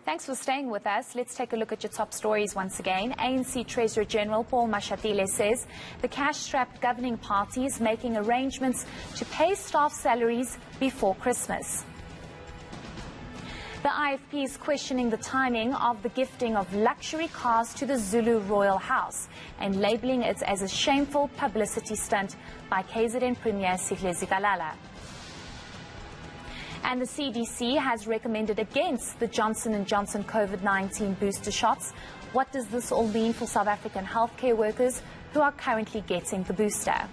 Thanks for staying with us. Let's take a look at your top stories once again. ANC Treasurer General Paul Mashatile says the cash-strapped governing party is making arrangements to pay staff salaries before Christmas. The IFP is questioning the timing of the gifting of luxury cars to the Zulu royal house and labelling it as a shameful publicity stunt by KZN Premier Sihlezi Kalala. And the CDC has recommended against the Johnson & Johnson COVID-19 booster shots. What does this all mean for South African healthcare workers who are currently getting the booster?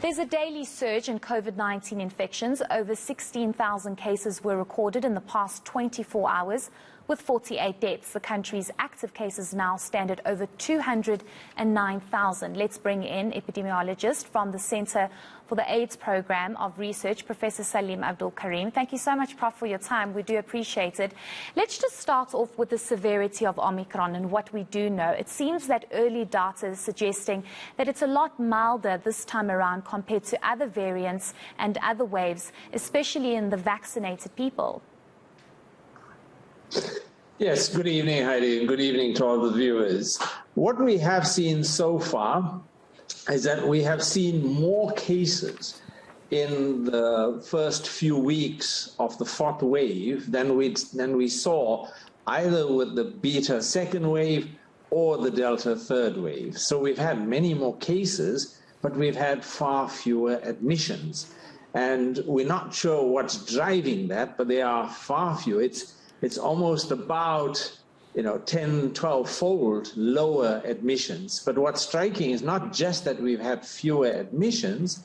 There's a daily surge in COVID-19 infections. Over 16,000 cases were recorded in the past 24 hours, with 48 deaths. The country's active cases now stand at over 209,000. Let's bring in epidemiologist from the Centre for the AIDS Program of Research, Professor Salim Abdool Karim. Thank you so much, Prof, for your time. We do appreciate it. Let's just start off with the severity of Omicron and what we do know. It seems that early data is suggesting that it's a lot milder this time around compared to other variants and other waves, especially in the vaccinated people. Yes, good evening, Heidi, and good evening to all the viewers. What we have seen so far is that we have seen more cases in the first few weeks of the fourth wave than we saw either with the Beta second wave or the Delta third wave. So we've had many more cases, but we've had far fewer admissions. And we're not sure what's driving that, but they are far fewer. It's almost about 10, 12-fold lower admissions. But what's striking is not just that we've had fewer admissions.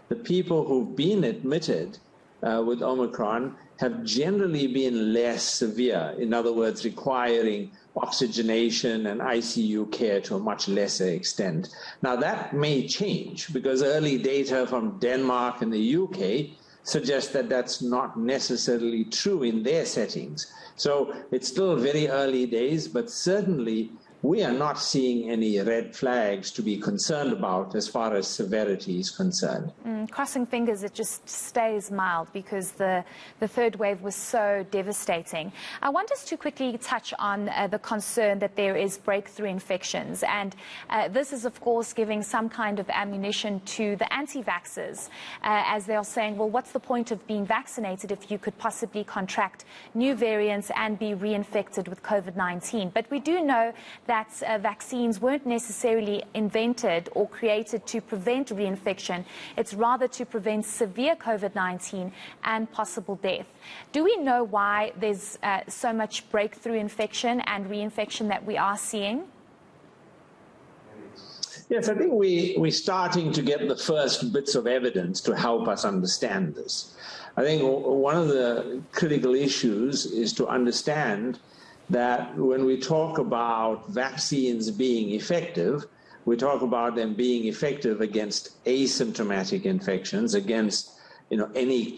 The people who've been admitted with Omicron have generally been less severe, in other words, requiring oxygenation and ICU care to a much lesser extent. Now, that may change because early data from Denmark and the UK suggests that that's not necessarily true in their settings. So it's still very early days, but certainly we are not seeing any red flags to be concerned about as far as severity is concerned. Crossing fingers it just stays mild because the third wave was so devastating. I want us to quickly touch on the concern that there is breakthrough infections. And this is, of course, giving some kind of ammunition to the anti-vaxxers as they are saying, well, what's the point of being vaccinated if you could possibly contract new variants and be reinfected with COVID-19? But we do know that vaccines weren't necessarily invented or created to prevent reinfection. It's rather to prevent severe COVID-19 and possible death. Do we know why there's so much breakthrough infection and reinfection that we are seeing? Yes, I think we're starting to get the first bits of evidence to help us understand this. I think one of the critical issues is to understand that when we talk about vaccines being effective, we talk about them being effective against asymptomatic infections, against any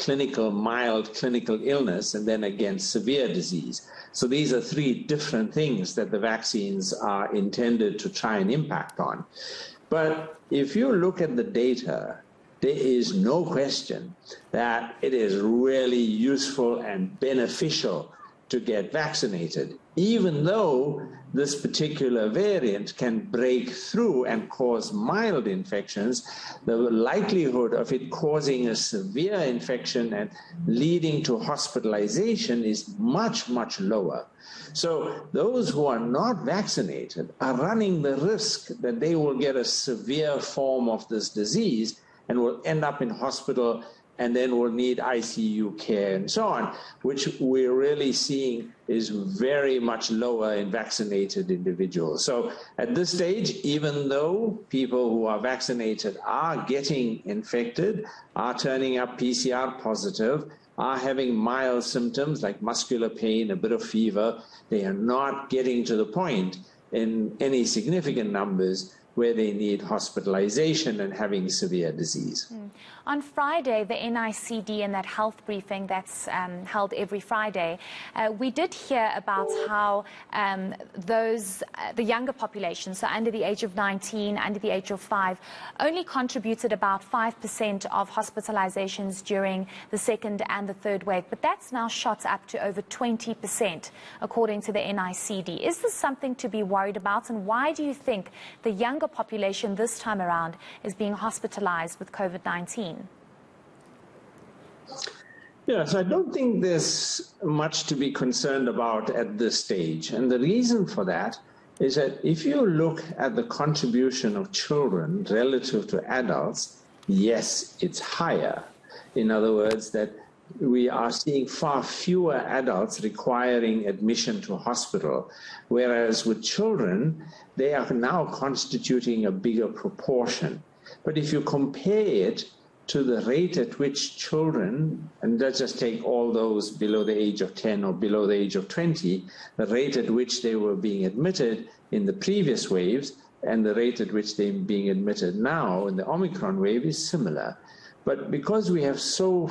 mild clinical illness, and then against severe disease. So these are three different things that the vaccines are intended to try and impact on. But if you look at the data, there is no question that it is really useful and beneficial to get vaccinated, even though this particular variant can break through and cause mild infections. The likelihood of it causing a severe infection and leading to hospitalization is much, much lower. So those who are not vaccinated are running the risk that they will get a severe form of this disease and will end up in hospital and then will need ICU care and so on, which we're really seeing is very much lower in vaccinated individuals. So at this stage, even though people who are vaccinated are getting infected, are turning up PCR positive, are having mild symptoms like muscular pain, a bit of fever, they are not getting to the point in any significant numbers where they need hospitalization and having severe disease. On Friday, the NICD in that health briefing that's held every Friday, we did hear about how the younger population, so under the age of 19, under the age of 5, only contributed about 5% of hospitalizations during the second and the third wave. But that's now shot up to over 20%, according to the NICD. Is this something to be worried about? And why do you think the younger population this time around is being hospitalized with COVID-19? Yes, I don't think there's much to be concerned about at this stage. And the reason for that is that if you look at the contribution of children relative to adults, yes, it's higher. In other words, that we are seeing far fewer adults requiring admission to hospital, whereas with children, they are now constituting a bigger proportion. But if you compare it to the rate at which children, and let's just take all those below the age of 10 or below the age of 20, the rate at which they were being admitted in the previous waves and the rate at which they're being admitted now in the Omicron wave is similar. But because we have so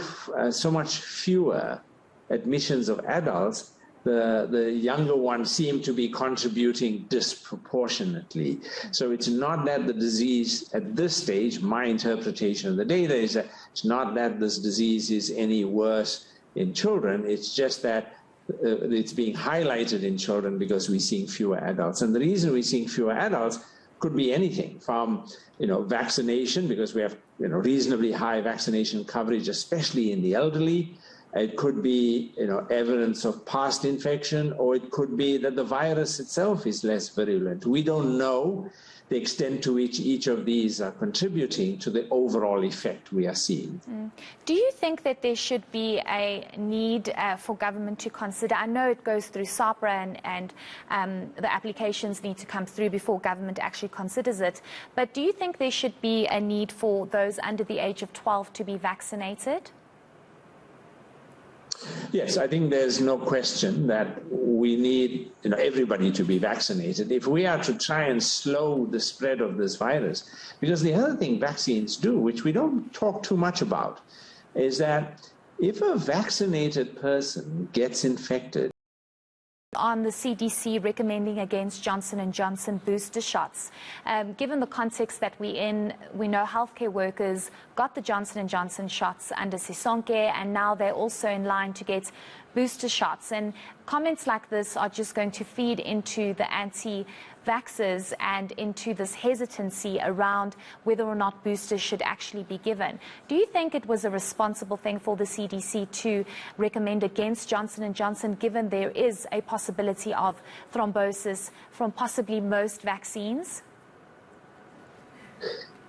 much fewer admissions of adults, the younger ones seem to be contributing disproportionately. So it's not that the disease at this stage, my interpretation of the data is that it's not that this disease is any worse in children, it's just that it's being highlighted in children because we're seeing fewer adults. And the reason we're seeing fewer adults could be anything from, vaccination, because we have, reasonably high vaccination coverage, especially in the elderly. It could be, evidence of past infection, or it could be that the virus itself is less virulent. We don't know the extent to which each of these are contributing to the overall effect we are seeing. Do you think that there should be a need for government to consider? I know it goes through SAPRA and the applications need to come through before government actually considers it. But do you think there should be a need for those under the age of 12 to be vaccinated? Yes, I think there's no question that we need everybody to be vaccinated if we are to try and slow the spread of this virus. Because the other thing vaccines do, which we don't talk too much about, is that if a vaccinated person gets infected, on the CDC recommending against Johnson & Johnson booster shots. Given the context that we're in, we know healthcare workers got the Johnson & Johnson shots under eNCA, and now they're also in line to get booster shots. And comments like this are just going to feed into the anti-vaxxers and into this hesitancy around whether or not boosters should actually be given. Do you think it was a responsible thing for the CDC to recommend against Johnson & Johnson, given there is a possibility of thrombosis from possibly most vaccines?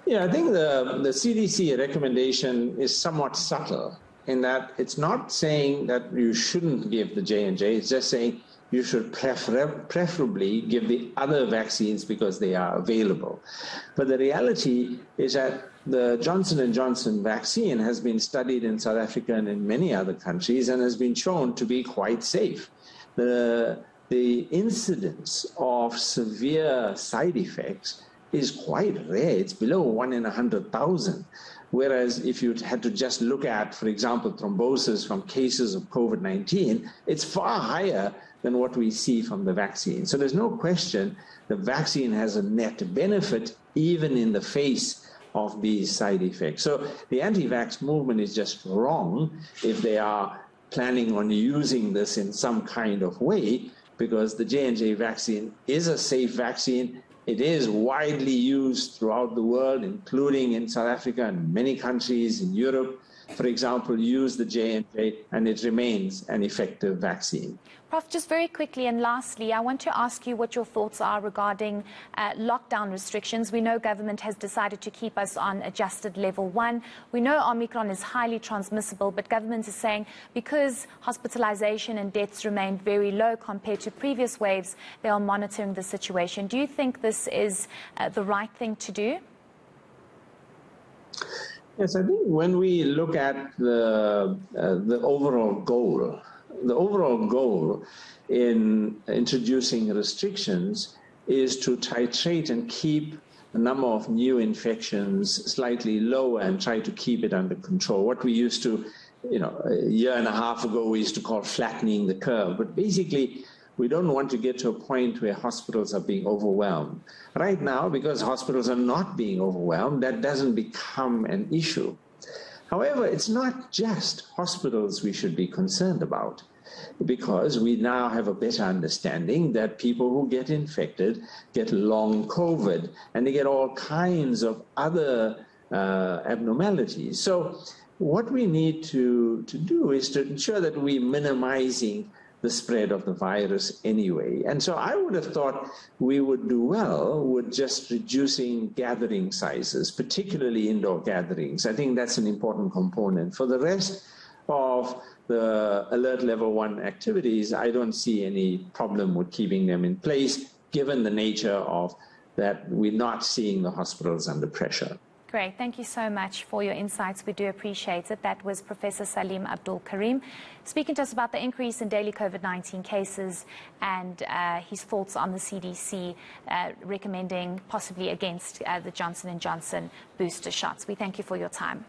Yeah, I think the CDC recommendation is somewhat subtle in that it's not saying that you shouldn't give the J&J, it's just saying you should preferably give the other vaccines because they are available. But the reality is that the Johnson & Johnson vaccine has been studied in South Africa and in many other countries and has been shown to be quite safe. The incidence of severe side effects is quite rare. It's below 1 in 100,000. Whereas if you had to just look at, for example, thrombosis from cases of COVID-19, it's far higher than what we see from the vaccine. So there's no question the vaccine has a net benefit even in the face of these side effects. So the anti-vax movement is just wrong if they are planning on using this in some kind of way, because the J&J vaccine is a safe vaccine. It is widely used throughout the world, including in South Africa and many countries in Europe, for example, use the J&J, and it remains an effective vaccine. Prof, just very quickly and lastly, I want to ask you what your thoughts are regarding lockdown restrictions. We know government has decided to keep us on adjusted level 1. We know Omicron is highly transmissible, but government is saying because hospitalization and deaths remain very low compared to previous waves, they are monitoring the situation. Do you think this is the right thing to do? Yes, I think when we look at the overall goal, in introducing restrictions is to titrate and keep the number of new infections slightly lower and try to keep it under control. What we used to, a year and a half ago, we used to call flattening the curve. But basically, we don't want to get to a point where hospitals are being overwhelmed. Right now, because hospitals are not being overwhelmed, that doesn't become an issue. However, it's not just hospitals we should be concerned about, because we now have a better understanding that people who get infected get long COVID, and they get all kinds of other abnormalities. So what we need to do is to ensure that we're minimizing the spread of the virus anyway. And so I would have thought we would do well with just reducing gathering sizes, particularly indoor gatherings. I think that's an important component. For the rest of the alert level 1 activities, I don't see any problem with keeping them in place, given the nature of that we're not seeing the hospitals under pressure. Great. Thank you so much for your insights. We do appreciate it. That was Professor Salim Abdool Karim speaking to us about the increase in daily COVID-19 cases and his thoughts on the CDC recommending possibly against the Johnson & Johnson booster shots. We thank you for your time.